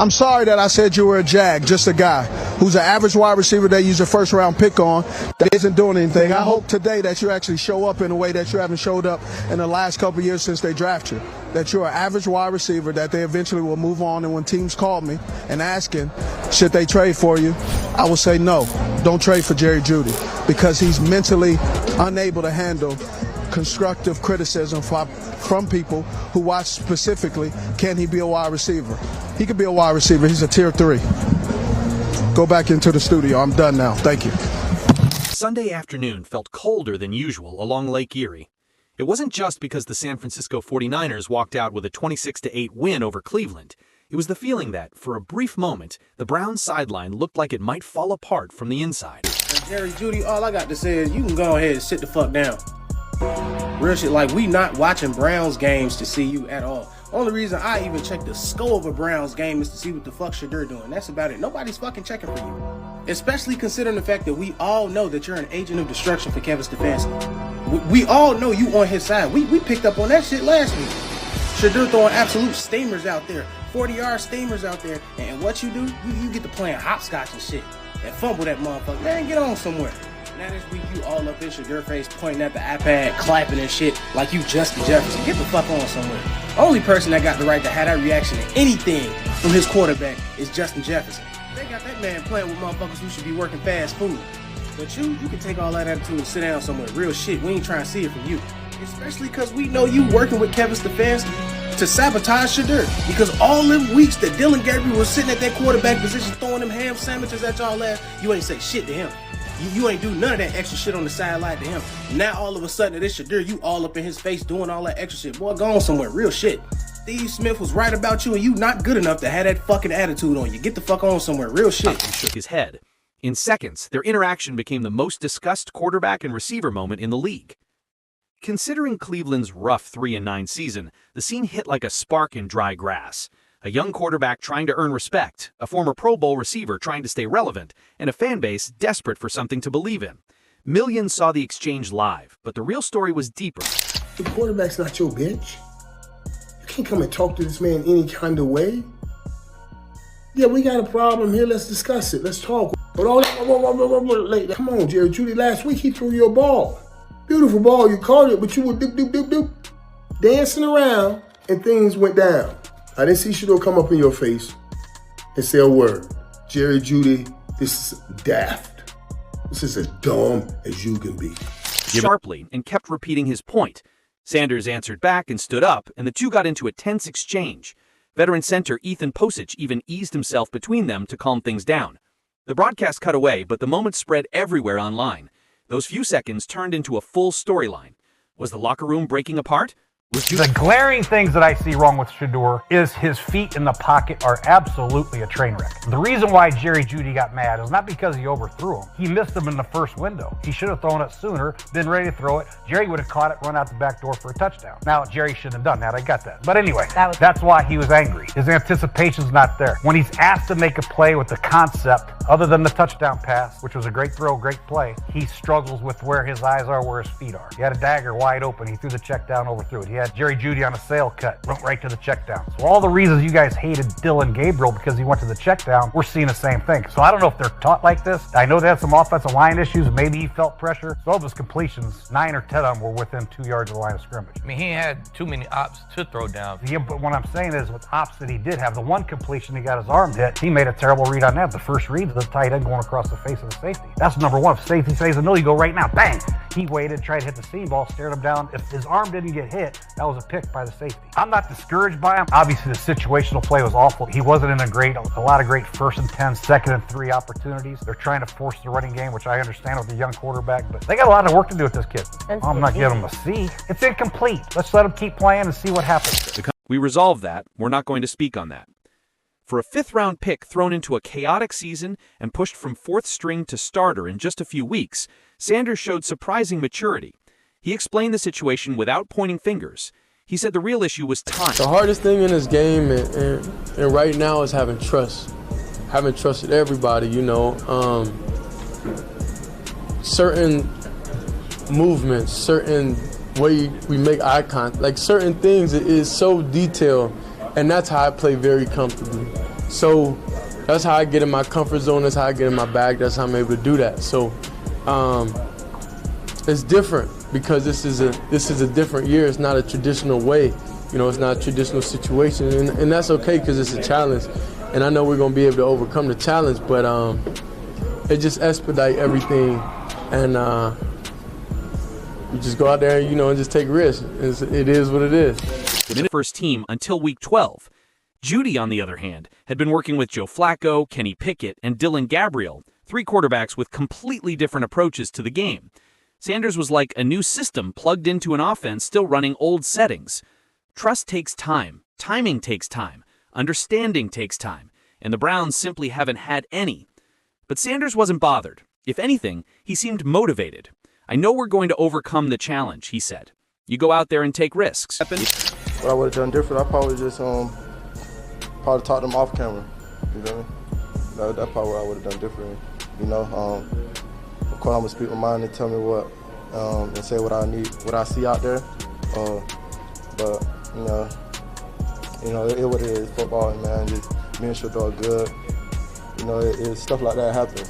I'm sorry that I said you were a jag, just a guy who's an average wide receiver they use a first-round pick on that isn't doing anything. I hope today that you actually show up in a way that you haven't showed up in the last couple of years since they drafted you, that you're an average wide receiver, that they eventually will move on, and when teams call me and asking, should they trade for you, I will say no, don't trade for Jerry Jeudy, because he's mentally unable to handle constructive criticism from people who watch specifically, can he be a wide receiver? He could be a wide receiver. He's a tier 3. Go back into the studio. I'm done now. Thank you. Sunday afternoon felt colder than usual along Lake Erie. It wasn't just because the San Francisco 49ers walked out with a 26-8 win over Cleveland. It was the feeling that, for a brief moment, the Browns sideline looked like it might fall apart from the inside. Jerry Jeudy, all I got to say is you can go ahead and sit the fuck down. Real shit, like we not watching Browns games to see you at all. Only reason I even check the score of a Browns game is to see what the fuck Shedeur doing. That's about it. Nobody's fucking checking for you. Especially considering the fact that we all know that you're an agent of destruction for Kevin Stefanski. We all know you on his side. We picked up on that shit last week. Shedeur throwing absolute steamers out there. 40-yard steamers out there. And what you do, you get to playing hopscotch and shit. And fumble that motherfucker. Man, get on somewhere. Now this week you all up in Shedeur face pointing at the iPad, clapping and shit like you Justin Jefferson. Get the fuck on somewhere. Only person that got the right to have that reaction to anything from his quarterback is Justin Jefferson. They got that man playing with motherfuckers who should be working fast food. But you can take all that attitude and sit down somewhere. Real shit, we ain't trying to see it from you. Especially because we know you working with Kevin Stefanski to sabotage Shedeur. Because all them weeks that Dylan Gabriel was sitting at that quarterback position throwing them ham sandwiches at y'all ass, you ain't say shit to him. You ain't do none of that extra shit on the sideline to him. Now all of a sudden it is Shedeur, you all up in his face doing all that extra shit. Boy, go on somewhere. Real shit. Steve Smith was right about you and you not good enough to have that fucking attitude on you. Get the fuck on somewhere. Real shit. He shook his head. In seconds, their interaction became the most discussed quarterback and receiver moment in the league. Considering Cleveland's rough 3-9 season, the scene hit like a spark in dry grass. A young quarterback trying to earn respect, a former Pro Bowl receiver trying to stay relevant, and a fan base desperate for something to believe in. Millions saw the exchange live, but the real story was deeper. The quarterback's not your bitch. You can't come and talk to this man any kind of way. Yeah, we got a problem here. Let's discuss it. Let's talk. But all that, come on, Jerry Jeudy. Last week he threw you a ball. Beautiful ball. You caught it, but you were dancing around, and things went down. I didn't see Shedeur come up in your face and say a word. Jerry Jeudy, this is daft. This is as dumb as you can be. Sharply, and kept repeating his point. Sanders answered back and stood up, and the two got into a tense exchange. Veteran center Ethan Posich even eased himself between them to calm things down. The broadcast cut away, but the moment spread everywhere online. Those few seconds turned into a full storyline. Was the locker room breaking apart? The glaring things that I see wrong with Shedeur is his feet in the pocket are absolutely a train wreck. The reason why Jerry Jeudy got mad is not because he overthrew him. He missed him in the first window. He should have thrown it sooner, been ready to throw it. Jerry would have caught it, run out the back door for a touchdown. Now, Jerry shouldn't have done that. I got that. But anyway, that's why he was angry. His anticipation's not there. When he's asked to make a play with the concept, other than the touchdown pass, which was a great throw, great play, he struggles with where his eyes are, where his feet are. He had a dagger wide open. He threw the check down, overthrew it. He had Jerry Jeudy on a sail cut, went right to the check down. So all the reasons you guys hated Dylan Gabriel because he went to the check down, we're seeing the same thing. So I don't know if they're taught like this. I know they had some offensive line issues. Maybe he felt pressure. So of his completions, 9 or 10 of them were within 2 yards of the line of scrimmage. I mean, he had too many ops to throw down. Yeah, but what I'm saying is with ops that he did have, the one completion he got his arm hit, he made a terrible read on that. The first read of the tight end going across the face of the safety. That's number one. If safety says a no, you go right now. Bang! He waited, tried to hit the seam ball, stared him down. If his arm didn't get hit, that was a pick by the safety. I'm not discouraged by him. Obviously, the situational play was awful. He wasn't in a lot of great 1st and 10, 2nd and 3 opportunities. They're trying to force the running game, which I understand with a young quarterback, but they got a lot of work to do with this kid. I'm not giving him a C. It's incomplete. Let's let him keep playing and see what happens. We resolved that. We're not going to speak on that. For a 5th-round pick thrown into a chaotic season and pushed from 4th string to starter in just a few weeks, Sanders showed surprising maturity. He explained the situation without pointing fingers. He said the real issue was time. The hardest thing in this game and right now is having trust. Having trusted everybody, you know. Certain movements, certain way we make eye contact, like certain things, it is so detailed, and that's how I play very comfortably. So that's how I get in my comfort zone. That's how I get in my bag. That's how I'm able to do that. So it's different because this is a different year. It's not a traditional way. You know, it's not a traditional situation, and that's okay because it's a challenge. And I know we're gonna be able to overcome the challenge, but it just expedite everything, and you just go out there, and, and just take risks. It is what it is. The first team until week 12. Jeudy, on the other hand, had been working with Joe Flacco, Kenny Pickett, and Dylan Gabriel, 3 quarterbacks with completely different approaches to the game. Sanders was like a new system plugged into an offense still running old settings. Trust takes time, timing takes time, understanding takes time, and the Browns simply haven't had any. But Sanders wasn't bothered. If anything, he seemed motivated. "I know we're going to overcome the challenge," he said. "You go out there and take risks." What I would have done different, I probably just probably taught them off camera. You know what I mean? That's probably what I would have done different. Of course, I'm gonna speak my mind and tell me what and say what I need, what I see out there. But it what it is. Football, man. Just me and Shedeur are good. Stuff like that happens.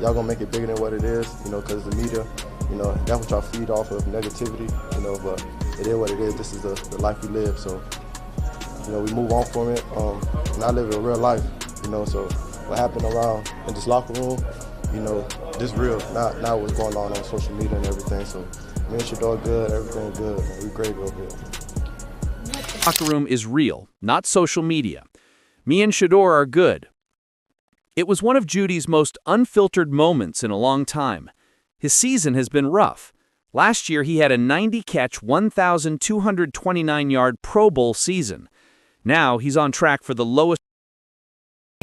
Y'all gonna make it bigger than what it is. Because the media. That's what y'all feed off of, negativity. But it is what it is. This is the life we live. So we move on from it. And I live a real life. So what happened around in this locker room, this real. Not what's going on social media and everything. So me and Shedeur good. Everything good. Man. We great real good. Locker room is real, not social media. Me and Shedeur are good. It was one of Jeudy's most unfiltered moments in a long time. His season has been rough. Last year, he had a 90-catch, 1,229-yard Pro Bowl season. Now, he's on track for the lowest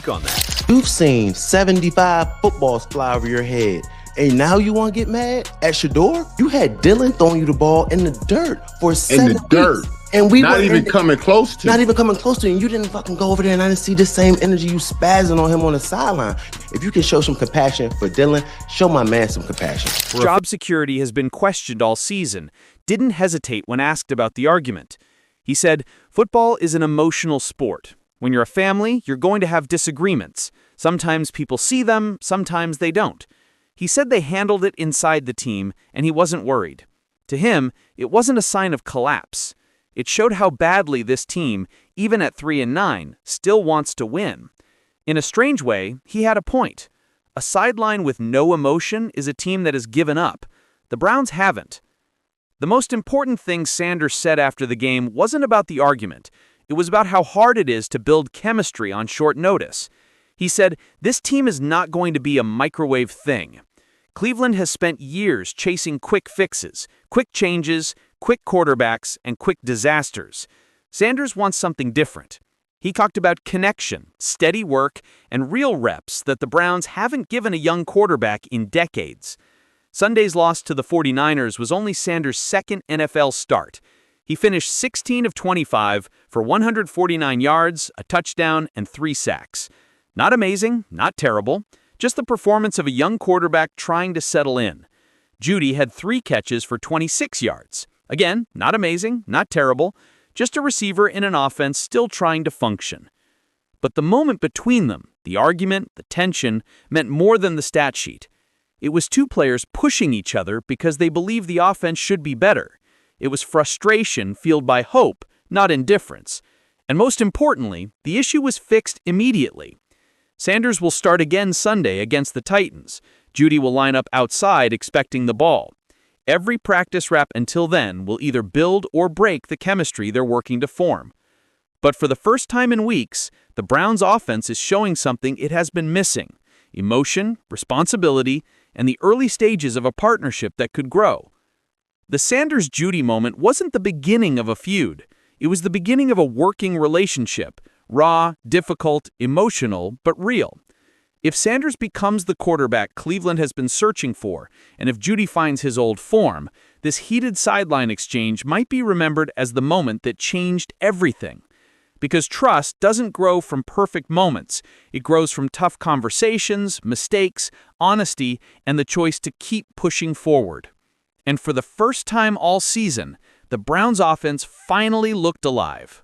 on that. You've seen 75 footballs fly over your head, and now you want to get mad at Shedeur? You had Dylan throwing you the ball in the dirt for 7 weeks. And we not even coming close to. Not even coming close to, and you didn't fucking go over there, and I didn't see the same energy you spazzing on him on the sideline. If you can show some compassion for Dylan, show my man some compassion. Job security has been questioned all season. Didn't hesitate when asked about the argument. He said, "Football is an emotional sport. When you're a family, you're going to have disagreements. Sometimes people see them, sometimes they don't." He said they handled it inside the team, and he wasn't worried. To him, it wasn't a sign of collapse. It showed how badly this team, even at 3-9, still wants to win. In a strange way, he had a point. A sideline with no emotion is a team that has given up. The Browns haven't. The most important thing Sanders said after the game wasn't about the argument. It was about how hard it is to build chemistry on short notice. He said, "This team is not going to be a microwave thing." Cleveland has spent years chasing quick fixes, quick changes, quick quarterbacks, and quick disasters. Sanders wants something different. He talked about connection, steady work, and real reps that the Browns haven't given a young quarterback in decades. Sunday's loss to the 49ers was only Sanders' second NFL start. He finished 16 of 25 for 149 yards, a touchdown, and 3 sacks. Not amazing, not terrible, just the performance of a young quarterback trying to settle in. Jeudy had 3 catches for 26 yards. Again, not amazing, not terrible, just a receiver in an offense still trying to function. But the moment between them, the argument, the tension, meant more than the stat sheet. It was 2 players pushing each other because they believed the offense should be better. It was frustration fueled by hope, not indifference. And most importantly, the issue was fixed immediately. Sanders will start again Sunday against the Titans. Jeudy will line up outside expecting the ball. Every practice rep until then will either build or break the chemistry they're working to form. But for the first time in weeks, the Browns' offense is showing something it has been missing: emotion, responsibility, and the early stages of a partnership that could grow. The Sanders-Jeudy moment wasn't the beginning of a feud. It was the beginning of a working relationship, raw, difficult, emotional, but real. If Sanders becomes the quarterback Cleveland has been searching for, and if Jeudy finds his old form, this heated sideline exchange might be remembered as the moment that changed everything. Because trust doesn't grow from perfect moments. It grows from tough conversations, mistakes, honesty, and the choice to keep pushing forward. And for the first time all season, the Browns' offense finally looked alive.